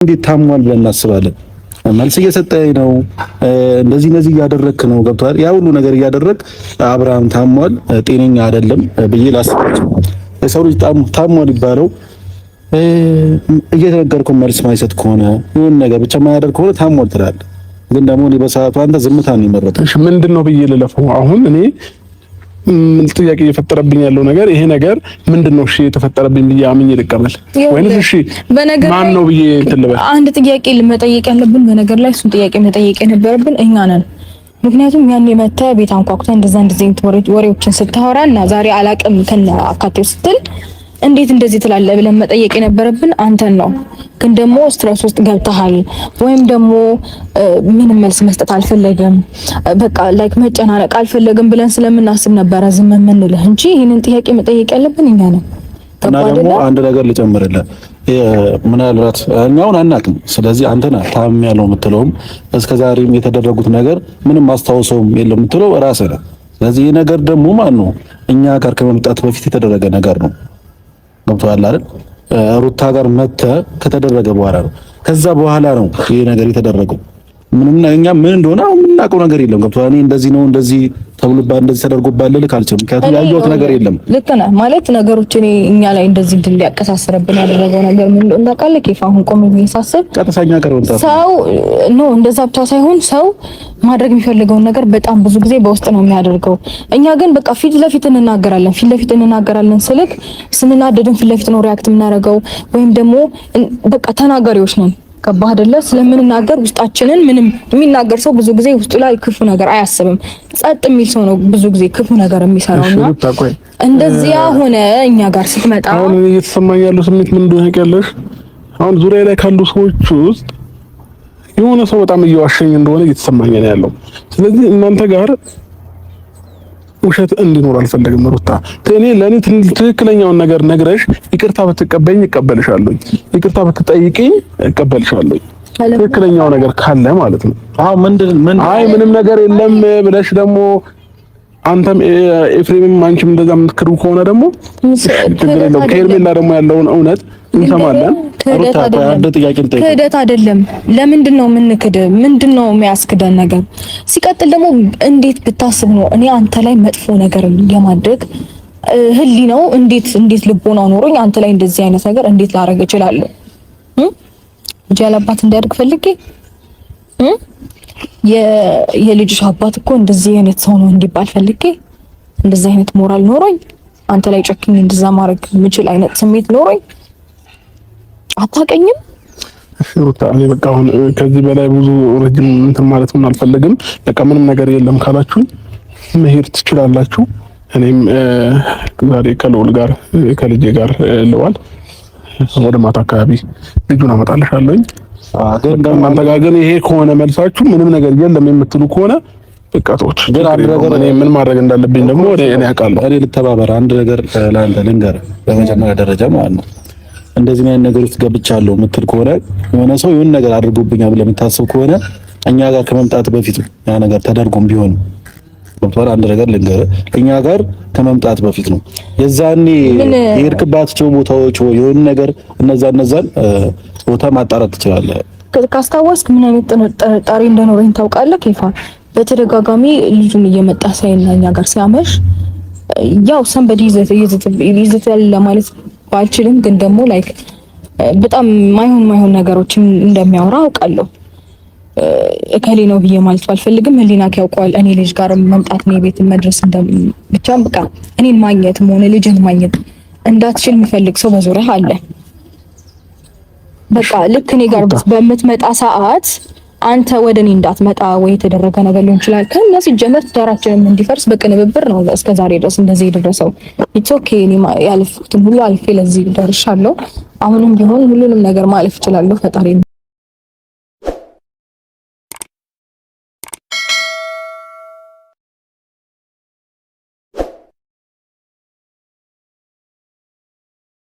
እንዴት ታሟል ብለን እናስባለን? መልስ እየሰጠኝ ነው። እንደዚህ እያደረክ ነው። ገብቷል። ያ ሁሉ ነገር እያደረክ አብርሃም ታሟል፣ ጤነኛ አይደለም ብዬ ላስባቸው። የሰው ልጅ ታሟል ይባለው እየተነገርከው መልስ ማይሰጥ ከሆነ ይሁን ነገር ብቻ ማያደርግ ከሆነ ታሟል ትላለህ። ግን ደግሞ እኔ በሰዓቱ አንተ ዝምታ ነው የመረጥከው። እሺ ምንድነው ብዬ ልለፈው? አሁን እኔ ጥያቄ እየፈጠረብኝ ያለው ነገር ይሄ ነገር ምንድነው? እሺ የተፈጠረብኝ ብዬ አምኜ ልቀበል ወይስ እሺ ማን ነው ብዬ ትልበል? አንድ ጥያቄ መጠየቅ ያለብን በነገር ላይ እሱን ጥያቄ መጠየቅ የነበረብን እኛ ነን። ምክንያቱም ያኔ መተህ ቤት አንኳኩተህ እንደዚህ ወሬዎችን ስታወራና ዛሬ አላቅም ከነ አካቴው ስትል እንዴት እንደዚህ ትላለህ ብለን መጠየቅ የነበረብን አንተን ነው። ግን ደግሞ ስትረስ ውስጥ ገብተሃል ወይም ደግሞ ምንም መልስ መስጠት አልፈለገም፣ በቃ ላይክ መጨናነቅ አልፈለገም ብለን ስለምናስብ ነበረ ዝም የምንልህ እንጂ ይሄንን ጥያቄ መጠየቅ ያለብን እኛ ነን። እና ደግሞ አንድ ነገር ልጨምርልህ፣ ምናልባት እኛውን አናውቅም። ስለዚህ አንተ ነህ ታም ያለው የምትለውም እስከዛሬም የተደረጉት ነገር ምንም ማስታወሰውም የለም የምትለው ራስህ ነህ። ስለዚህ ይሄ ነገር ደግሞ ማን ነው እኛ ጋር ከመምጣት በፊት የተደረገ ነገር ነው። ገብቶሃል አይደል? ሩታ ጋር መተህ ከተደረገ በኋላ ነው። ከዛ በኋላ ነው ይሄ ነገር የተደረገው። ምንም እኛ ምን እንደሆነ የምናውቀው ነገር የለም። ገብቶሃል? እኔ እንደዚህ ነው እንደዚህ ተብሎባ እንደዚህ ተደርጎባል ልክ አልችልም። ምክንያቱም ያየሁት ነገር የለም። ልክ ነህ ማለት ነገሮች እኛ ላይ እንደዚህ እንዲያቀሳስረብን ያደረገው ነገር ምን እንደሆነ ታውቃለህ? ከይፋ አሁን ቆም ብዬ ሳስብ ቀጥተኛ ቀርወንታ ሰው ኖ እንደዛ ብቻ ሳይሆን ሰው ማድረግ የሚፈልገውን ነገር በጣም ብዙ ጊዜ በውስጥ ነው የሚያደርገው። እኛ ግን በቃ ፊት ለፊት እንናገራለን ስልክ ስንናደድን ፊት ለፊት ነው ሪአክት የምናደርገው ወይም ደግሞ በቃ ተናጋሪዎች ነን። ገባህ አይደለ? ስለምንናገር ውስጣችንን ምንም የሚናገር ሰው ብዙ ጊዜ ውስጡ ላይ ክፉ ነገር አያስብም። ጸጥ የሚል ሰው ነው ብዙ ጊዜ ክፉ ነገር የሚሰራውና እንደዚያ ሆነ እኛ ጋር ስትመጣ አሁን እየተሰማኝ ያለው ስሜት ምን እንደሆነ ያውቃለሽ? አሁን ዙሪያ ላይ ካሉ ሰዎች ውስጥ የሆነ ሰው በጣም እየዋሸኝ እንደሆነ እየተሰማኝ ነው ያለው። ስለዚህ እናንተ ጋር ውሸት እንዲኖር አልፈለግም ሩታ። ለኔ ትክክለኛውን ነገር ነግረሽ ይቅርታ ብትቀበይኝ እቀበልሻለሁ፣ ይቅርታ ብትጠይቂኝ እቀበልሻለሁ። ትክክለኛው ነገር ካለ ማለት ነው። ምንም ነገር የለም ብለሽ ደግሞ አንተም ኤፍሬምም አንቺም እንደዛ የምትክሩ ከሆነ ደግሞ ችግር የለውም። ከሄርሜላ ደግሞ ያለውን እውነት እንሰማለን። ክህደት አይደለም። ለምንድን ነው የምንክድ? ምንድን ነው የሚያስክደን ነገር? ሲቀጥል ደግሞ እንዴት ብታስብ ነው እኔ አንተ ላይ መጥፎ ነገር የማድረግ ህሊናው እንዴት ልቦናው ኖሮኝ አንተ ላይ እንደዚህ አይነት ነገር እንዴት ላደርግ እችላለሁ? ጃላባት እንዲያድግ ፈልጌ የልጅሽ አባት እኮ እንደዚህ አይነት ሰው ነው እንዲባል ፈልጌ እንደዚህ አይነት ሞራል ኖሮኝ አንተ ላይ ጨክኝ እንደዛ ማድረግ የምችል አይነት ስሜት ኖሮኝ አታውቀኝም? ሩታ እኔ በቃ አሁን ከዚህ በላይ ብዙ ረጅም እንትን ማለት ምን አልፈልግም። በቃ ምንም ነገር የለም ካላችሁ መሄድ ትችላላችሁ። እኔም ዛሬ ከልዑል ጋር ከልጄ ጋር ልዋል ወደ ማታ አካባቢ ልጁን አመጣልሻለሁኝ። እናንተ ጋር ግን ይሄ ከሆነ መልሳችሁ ምንም ነገር የለም የምትሉ ከሆነ በቃ ተውት። ግን አንድ ነገር እኔ ምን ማድረግ እንዳለብኝ ደግሞ እኔ አውቃለሁ። እኔ ልተባበር አንድ ነገር ለአንተ ልንገርህ። በመጀመሪያ ደረጃ ማለት ነው እንደዚህ አይነት ነገር ውስጥ ገብቻለሁ የምትል ከሆነ የሆነ ሰው የሆነ ነገር አድርጎብኛል ብለህ የምታስብ ከሆነ እኛ ጋር ከመምጣት በፊት ያ ነገር ተደርጎም ቢሆን ዶክተር አንድ ነገር ልንገርህ፣ እኛ ጋር ከመምጣት በፊት ነው የዛኔ የሄድክባቸው ቦታዎች የሆነ ነገር እነዛን ቦታ ማጣራት ትችላለህ። ካስታወስክ ምን አይነት ጥርጣሬ እንደኖረኝ ታውቃለህ? ከይፋ በተደጋጋሚ ልጁን እየመጣ ሳይና እኛ ጋር ሲያመሽ ያው ሰንበዲ ይዘት ለማለት ባልችልም ግን ደግሞ ላይክ በጣም ማይሆን ነገሮችን እንደሚያወራ አውቃለሁ። እከሌ ነው ብዬ ማለት ባልፈልግም ህሊናክ ያውቀዋል። እኔ ልጅ ጋር መምጣት ነው ቤት መድረስ ብቻ በቃ እኔን ማግኘት ሆነ ልጅን ማግኘት እንዳትችል የሚፈልግ ሰው በዙሪያ አለ። በቃ ልክ እኔ ጋር በምትመጣ ሰዓት አንተ ወደ እኔ እንዳትመጣ ወይ የተደረገ ነገር ሊሆን ይችላል። ከነዚህ ጀመር ትዳራችንም እንዲፈርስ በቅንብር ነው እስከዛሬ ድረስ እንደዚህ የደረሰው። ኢትስ ኦኬ እኔ ያለፍኩትን ሁሉ አልፌ ለዚህ ደርሻለሁ። አሁንም ቢሆን ሁሉንም ነገር ማለፍ እችላለሁ ፈጣሪ